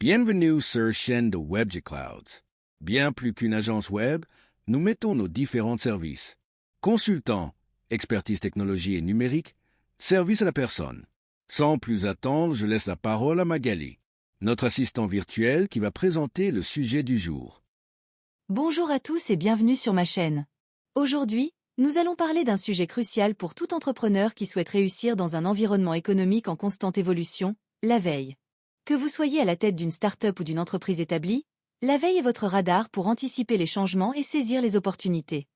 Bienvenue sur chaîne de WebG Clouds. Bien plus qu'une agence web, nous mettons nos différents services. Consultant, expertise technologie et numérique, service à la personne. Sans plus attendre, je laisse la parole à Magali, notre assistant virtuel qui va présenter le sujet du jour. Bonjour à tous et bienvenue sur ma chaîne. Aujourd'hui, nous allons parler d'un sujet crucial pour tout entrepreneur qui souhaite réussir dans un environnement économique en constante évolution, la veille. Que vous soyez à la tête d'une start-up ou d'une entreprise établie, la veille est votre radar pour anticiper les changements et saisir les opportunités.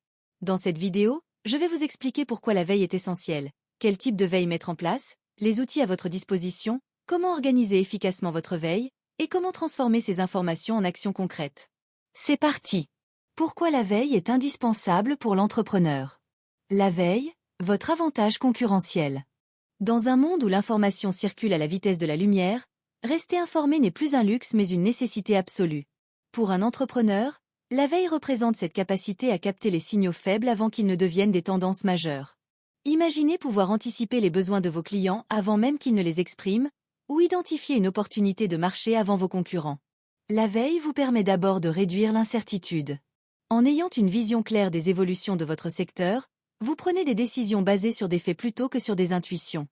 Dans cette vidéo, je vais vous expliquer pourquoi la veille est essentielle, quel type de veille mettre en place, les outils à votre disposition, comment organiser efficacement votre veille, et comment transformer ces informations en actions concrètes. C'est parti! Pourquoi la veille est indispensable pour l'entrepreneur? La veille, votre avantage concurrentiel. Dans un monde où l'information circule à la vitesse de la lumière, rester informé n'est plus un luxe mais une nécessité absolue. Pour un entrepreneur, la veille représente cette capacité à capter les signaux faibles avant qu'ils ne deviennent des tendances majeures. Imaginez pouvoir anticiper les besoins de vos clients avant même qu'ils ne les expriment, ou identifier une opportunité de marché avant vos concurrents. La veille vous permet d'abord de réduire l'incertitude. En ayant une vision claire des évolutions de votre secteur, vous prenez des décisions basées sur des faits plutôt que sur des intuitions.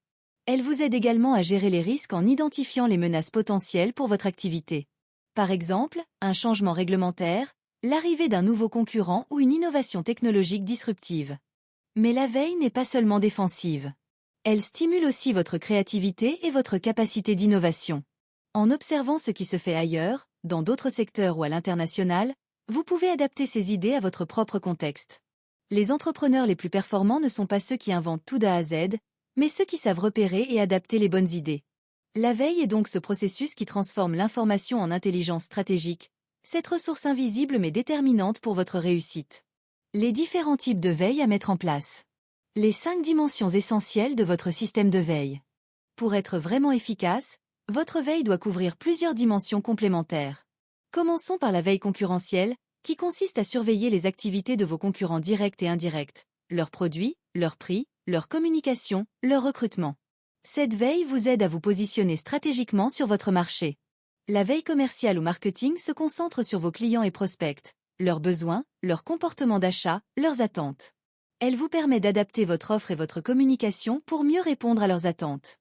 Elle vous aide également à gérer les risques en identifiant les menaces potentielles pour votre activité. Par exemple, un changement réglementaire, l'arrivée d'un nouveau concurrent ou une innovation technologique disruptive. Mais la veille n'est pas seulement défensive. Elle stimule aussi votre créativité et votre capacité d'innovation. En observant ce qui se fait ailleurs, dans d'autres secteurs ou à l'international, vous pouvez adapter ces idées à votre propre contexte. Les entrepreneurs les plus performants ne sont pas ceux qui inventent tout d'A à Z, mais ceux qui savent repérer et adapter les bonnes idées. La veille est donc ce processus qui transforme l'information en intelligence stratégique, cette ressource invisible mais déterminante pour votre réussite. Les différents types de veille à mettre en place. Les 5 dimensions essentielles de votre système de veille. Pour être vraiment efficace, votre veille doit couvrir plusieurs dimensions complémentaires. Commençons par la veille concurrentielle, qui consiste à surveiller les activités de vos concurrents directs et indirects, leurs produits, leurs prix, leur communication, leur recrutement. Cette veille vous aide à vous positionner stratégiquement sur votre marché. La veille commerciale ou marketing se concentre sur vos clients et prospects, leurs besoins, leur comportement d'achat, leurs attentes. Elle vous permet d'adapter votre offre et votre communication pour mieux répondre à leurs attentes.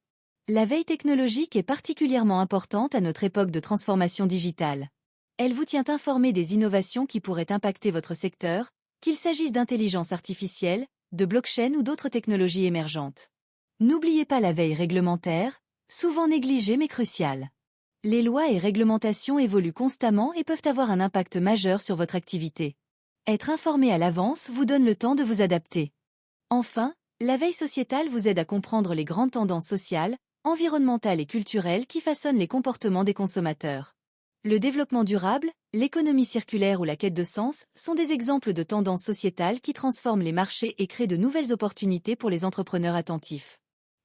La veille technologique est particulièrement importante à notre époque de transformation digitale. Elle vous tient informé des innovations qui pourraient impacter votre secteur, qu'il s'agisse d'intelligence artificielle, de blockchain ou d'autres technologies émergentes. N'oubliez pas la veille réglementaire, souvent négligée mais cruciale. Les lois et réglementations évoluent constamment et peuvent avoir un impact majeur sur votre activité. Être informé à l'avance vous donne le temps de vous adapter. Enfin, la veille sociétale vous aide à comprendre les grandes tendances sociales, environnementales et culturelles qui façonnent les comportements des consommateurs. Le développement durable, l'économie circulaire ou la quête de sens sont des exemples de tendances sociétales qui transforment les marchés et créent de nouvelles opportunités pour les entrepreneurs attentifs.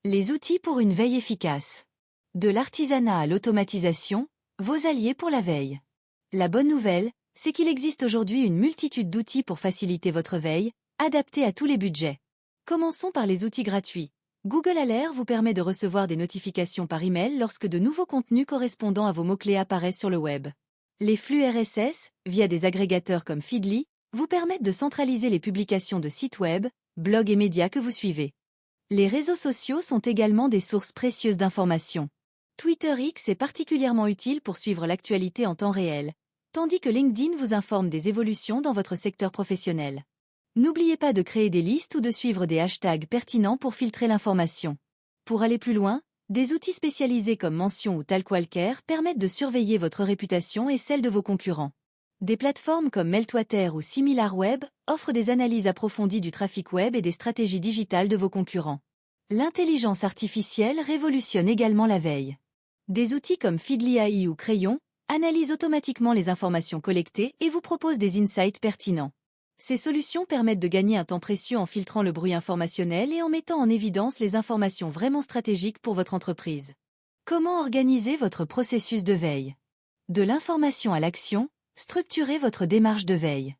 Les outils pour une veille efficace. De l'artisanat à l'automatisation, vos alliés pour la veille. La bonne nouvelle, c'est qu'il existe aujourd'hui une multitude d'outils pour faciliter votre veille, adaptés à tous les budgets. Commençons par les outils gratuits. Google Alert vous permet de recevoir des notifications par email lorsque de nouveaux contenus correspondant à vos mots-clés apparaissent sur le web. Les flux RSS, via des agrégateurs comme Feedly, vous permettent de centraliser les publications de sites web, blogs et médias que vous suivez. Les réseaux sociaux sont également des sources précieuses d'informations. Twitter X est particulièrement utile pour suivre l'actualité en temps réel, tandis que LinkedIn vous informe des évolutions dans votre secteur professionnel. N'oubliez pas de créer des listes ou de suivre des hashtags pertinents pour filtrer l'information. Pour aller plus loin, des outils spécialisés comme Mention ou Talkwalker permettent de surveiller votre réputation et celle de vos concurrents. Des plateformes comme Meltwater ou SimilarWeb offrent des analyses approfondies du trafic web et des stratégies digitales de vos concurrents. L'intelligence artificielle révolutionne également la veille. Des outils comme Feedly AI ou Crayon analysent automatiquement les informations collectées et vous proposent des insights pertinents. Ces solutions permettent de gagner un temps précieux en filtrant le bruit informationnel et en mettant en évidence les informations vraiment stratégiques pour votre entreprise. Comment organiser votre processus de veille? De l'information à l'action, structurez votre démarche de veille.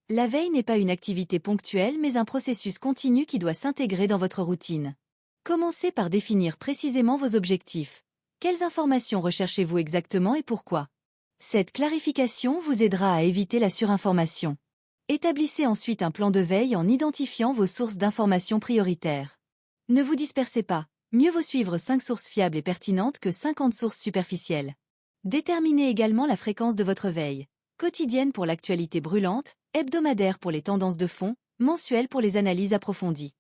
La veille n'est pas une activité ponctuelle mais un processus continu qui doit s'intégrer dans votre routine. Commencez par définir précisément vos objectifs. Quelles informations recherchez-vous exactement et pourquoi? Cette clarification vous aidera à éviter la surinformation. Établissez ensuite un plan de veille en identifiant vos sources d'informations prioritaires. Ne vous dispersez pas, mieux vaut suivre 5 sources fiables et pertinentes que 50 sources superficielles. Déterminez également la fréquence de votre veille, quotidienne pour l'actualité brûlante, hebdomadaire pour les tendances de fond, mensuelle pour les analyses approfondies.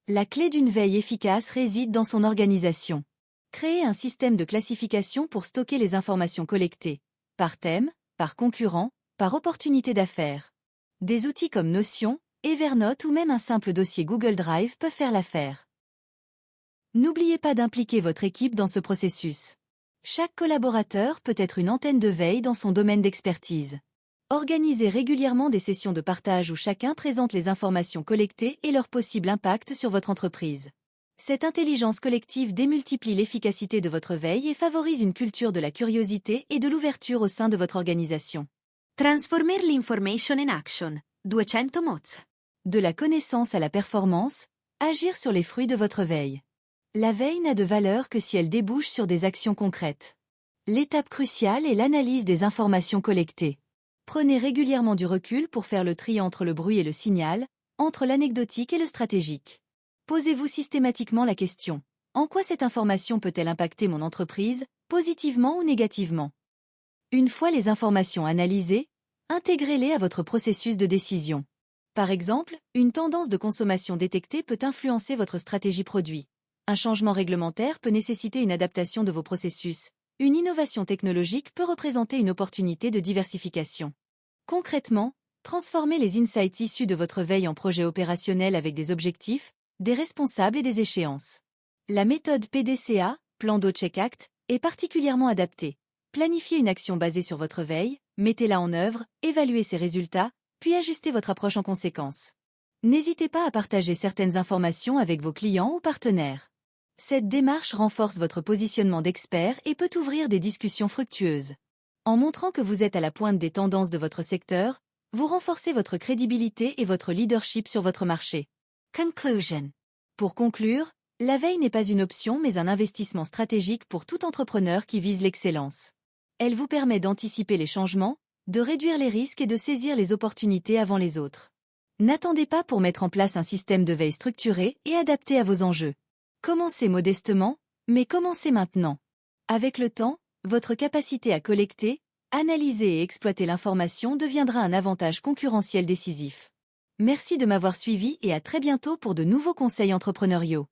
La clé d'une veille efficace réside dans son organisation. Créez un système de classification pour stocker les informations collectées, par thème, par concurrent, par opportunité d'affaires. Des outils comme Notion, Evernote ou même un simple dossier Google Drive peuvent faire l'affaire. N'oubliez pas d'impliquer votre équipe dans ce processus. Chaque collaborateur peut être une antenne de veille dans son domaine d'expertise. Organisez régulièrement des sessions de partage où chacun présente les informations collectées et leur possible impact sur votre entreprise. Cette intelligence collective démultiplie l'efficacité de votre veille et favorise une culture de la curiosité et de l'ouverture au sein de votre organisation. Transformer l'information in action. 200 mots. De la connaissance à la performance, agir sur les fruits de votre veille. La veille n'a de valeur que si elle débouche sur des actions concrètes. L'étape cruciale est l'analyse des informations collectées. Prenez régulièrement du recul pour faire le tri entre le bruit et le signal, entre l'anecdotique et le stratégique. Posez-vous systématiquement la question: en quoi cette information peut-elle impacter mon entreprise, positivement ou négativement? Une fois les informations analysées, intégrez-les à votre processus de décision. Par exemple, une tendance de consommation détectée peut influencer votre stratégie produit. Un changement réglementaire peut nécessiter une adaptation de vos processus. Une innovation technologique peut représenter une opportunité de diversification. Concrètement, transformez les insights issus de votre veille en projet opérationnel avec des objectifs, des responsables et des échéances. La méthode PDCA, Plan Do Check Act, est particulièrement adaptée. Planifiez une action basée sur votre veille, mettez-la en œuvre, évaluez ses résultats, puis ajustez votre approche en conséquence. N'hésitez pas à partager certaines informations avec vos clients ou partenaires. Cette démarche renforce votre positionnement d'expert et peut ouvrir des discussions fructueuses. En montrant que vous êtes à la pointe des tendances de votre secteur, vous renforcez votre crédibilité et votre leadership sur votre marché. Conclusion. Pour conclure, la veille n'est pas une option mais un investissement stratégique pour tout entrepreneur qui vise l'excellence. Elle vous permet d'anticiper les changements, de réduire les risques et de saisir les opportunités avant les autres. N'attendez pas pour mettre en place un système de veille structuré et adapté à vos enjeux. Commencez modestement, mais commencez maintenant. Avec le temps, votre capacité à collecter, analyser et exploiter l'information deviendra un avantage concurrentiel décisif. Merci de m'avoir suivi et à très bientôt pour de nouveaux conseils entrepreneuriaux.